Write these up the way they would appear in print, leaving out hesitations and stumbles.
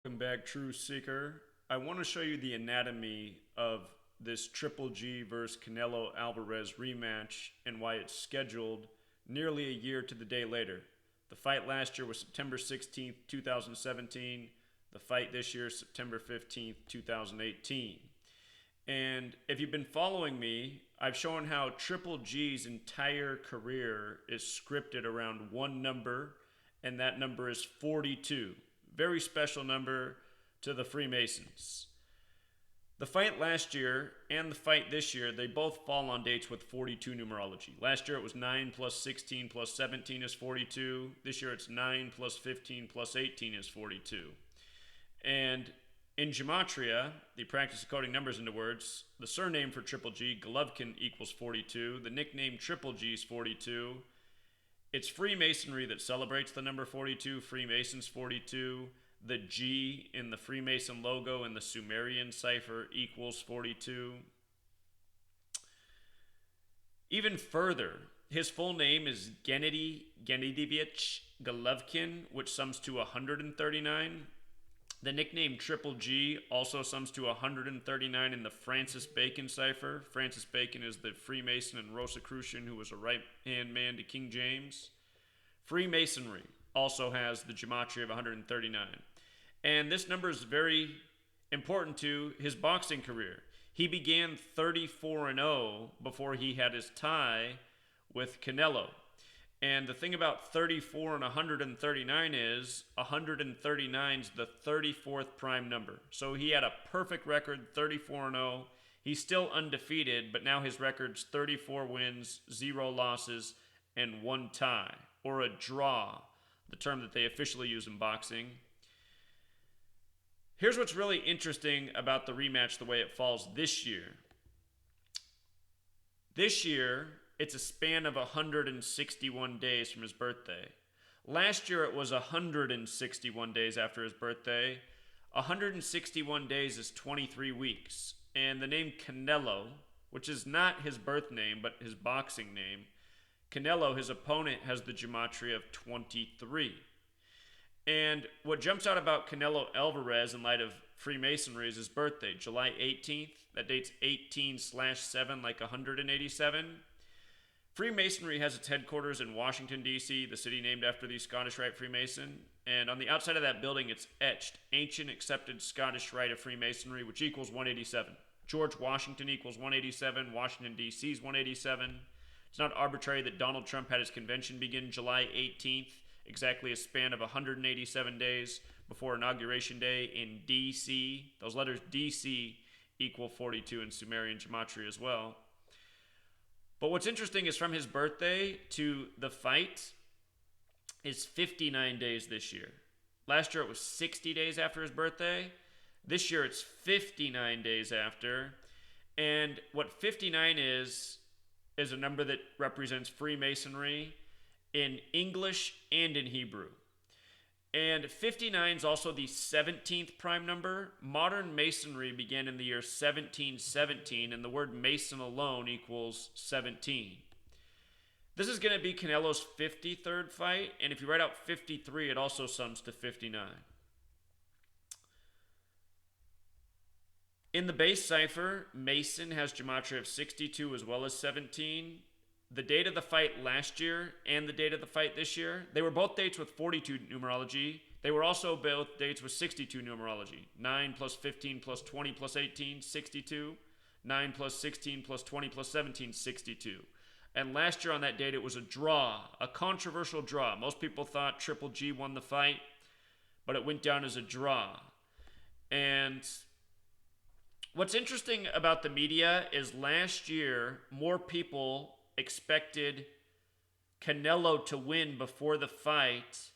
Welcome back, True Seeker. I want to show you the anatomy of this Triple G versus Canelo Alvarez rematch and why it's scheduled nearly a year to the day later. The fight last year was September 16th, 2017. The fight this year is September 15th, 2018. And if you've been following me, I've shown how Triple G's entire career is scripted around one number, and that number is 42. Very special number to the Freemasons. The fight last year and the fight this year, they both fall on dates with 42 numerology. Last year it was 9 plus 16 plus 17 is 42. This year it's 9 plus 15 plus 18 is 42. And in Gematria, the practice of coding numbers into words, the surname for Triple G, Golovkin, equals 42. The nickname Triple G is 42. It's Freemasonry that celebrates the number 42, Freemasons 42. The G in the Freemason logo in the Sumerian cipher equals 42. Even further, his full name is Gennady Gennadyevich Golovkin, which sums to 139. The nickname Triple G also sums to 139 in the Francis Bacon cipher. Francis Bacon is the Freemason and Rosicrucian who was a right-hand man to King James. Freemasonry also has the Gematria of 139. And this number is very important to his boxing career. He began 34-0 before he had his tie with Canelo. And the thing about 34 and 139 is 139 is the 34th prime number. So he had a perfect record, 34-0. He's still undefeated, but now his record's 34 wins, 0 losses, and 1 tie, or a draw, the term that they officially use in boxing. Here's what's really interesting about the rematch, the way it falls this year. This year, it's a span of 161 days from his birthday. Last year, it was 161 days after his birthday. 161 days is 23 weeks. And the name Canelo, which is not his birth name, but his boxing name, Canelo, his opponent, has the Gematria of 23. And what jumps out about Canelo Alvarez in light of Freemasonry is his birthday, July 18th. That date's 18/7, like 187. Freemasonry has its headquarters in Washington, D.C., the city named after the Scottish Rite Freemason. And on the outside of that building, it's etched, Ancient Accepted Scottish Rite of Freemasonry, which equals 187. George Washington equals 187. Washington, D.C. is 187. It's not arbitrary that Donald Trump had his convention begin July 18th, exactly a span of 187 days before Inauguration Day in D.C. Those letters D.C. equal 42 in Sumerian Gematria as well. But what's interesting is from his birthday to the fight is 59 days this year. Last year it was 60 days after his birthday. This year it's 59 days after. And what 59 is a number that represents Freemasonry in English and in Hebrew. And 59 is also the 17th prime number. Modern Masonry began in the year 1717, and the word Mason alone equals 17. This is going to be Canelo's 53rd fight, and if you write out 53, it also sums to 59. In the base cipher, Mason has Gematria of 62 as well as 17. The date of the fight last year and the date of the fight this year, they were both dates with 42 numerology. They were also both dates with 62 numerology. 9 plus 15 plus 20 plus 18, 62. 9 plus 16 plus 20 plus 17, 62. And last year on that date, it was a draw, a controversial draw. Most people thought Triple G won the fight, but it went down as a draw. And what's interesting about the media is last year, more people expected Canelo to win before the fight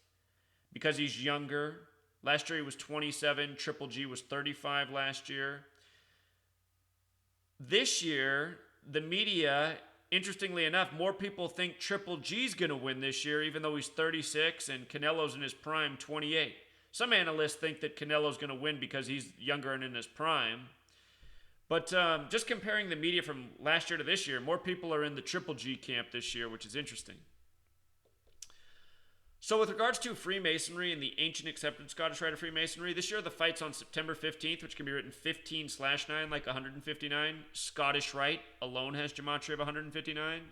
because he's younger. Last year he was 27. Triple G was 35 last year. This year, the media, interestingly enough, more people think Triple G's going to win this year, even though he's 36 and Canelo's in his prime, 28. Some analysts think that Canelo's going to win because he's younger and in his prime. But just comparing the media from last year to this year, more people are in the Triple G camp this year, which is interesting. So, with regards to Freemasonry and the ancient accepted Scottish Rite of Freemasonry, this year the fight's on September 15th, which can be written 15/9, like 159. Scottish Rite alone has Gematria of 159.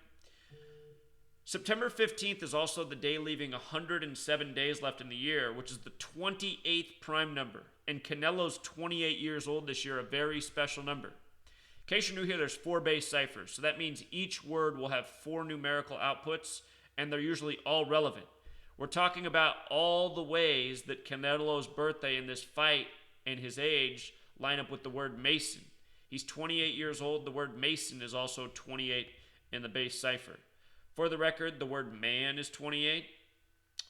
September 15th is also the day leaving 107 days left in the year, which is the 28th prime number. And Canelo's 28 years old this year, a very special number. In case you're new here, there's 4 base ciphers. So that means each word will have 4 numerical outputs, and they're usually all relevant. We're talking about all the ways that Canelo's birthday in this fight and his age line up with the word Mason. He's 28 years old. The word Mason is also 28 in the base cipher. For the record, the word man is 28.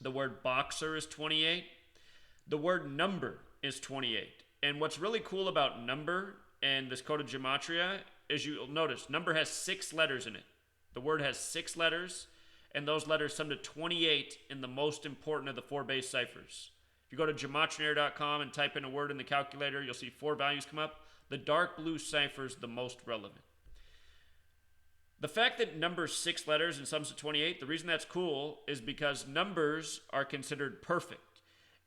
The word boxer is 28. The word number is 28. And what's really cool about number and this code of Gematria is you'll notice number has 6 letters in it. The word has 6 letters, and those letters sum to 28 in the most important of the 4 base ciphers. If you go to gematriair.com and type in a word in the calculator, you'll see 4 values come up. The dark blue cipher is the most relevant. The fact that numbers 6 letters and sums to 28, the reason that's cool is because numbers are considered perfect.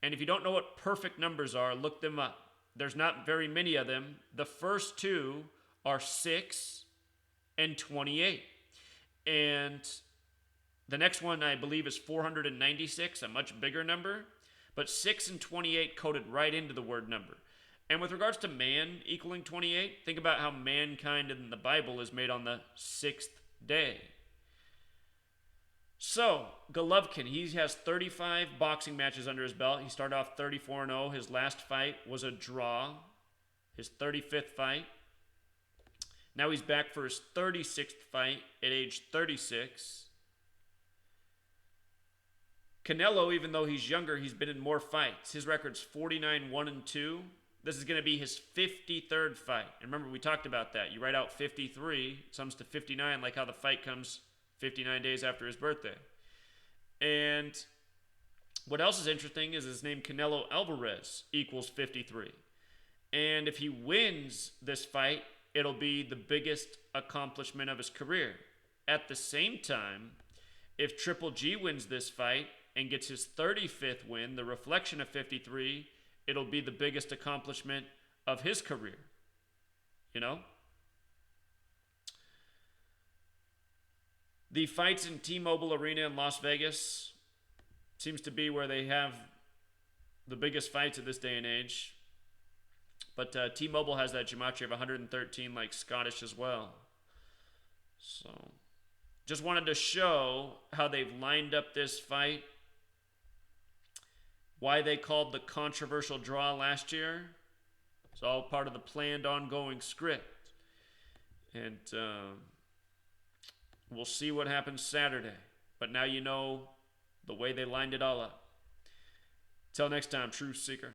And if you don't know what perfect numbers are, look them up. There's not very many of them. The first 2 are 6 and 28. And the next one, I believe, is 496, a much bigger number. But 6 and 28 coded right into the word number. And with regards to man equaling 28, think about how mankind in the Bible is made on the 6th day. So, Golovkin, he has 35 boxing matches under his belt. He started off 34-0. His last fight was a draw, his 35th fight. Now he's back for his 36th fight at age 36. Canelo, even though he's younger, he's been in more fights. His record's 49-1-2. This is going to be his 53rd fight. And remember, we talked about that. You write out 53, it sums to 59, like how the fight comes 59 days after his birthday. And what else is interesting is his name, Canelo Alvarez, equals 53. And if he wins this fight, it'll be the biggest accomplishment of his career. At the same time, if Triple G wins this fight and gets his 35th win, the reflection of 53, it'll be the biggest accomplishment of his career. You know? The fights in T-Mobile Arena in Las Vegas seems to be where they have the biggest fights at this day and age. But T-Mobile has that Gematria of 113 like Scottish as well. So, just wanted to show how they've lined up this fight. Why they called the controversial draw last year. It's all part of the planned ongoing script. And we'll see what happens Saturday. But now you know the way they lined it all up. Till next time, Truth Seeker.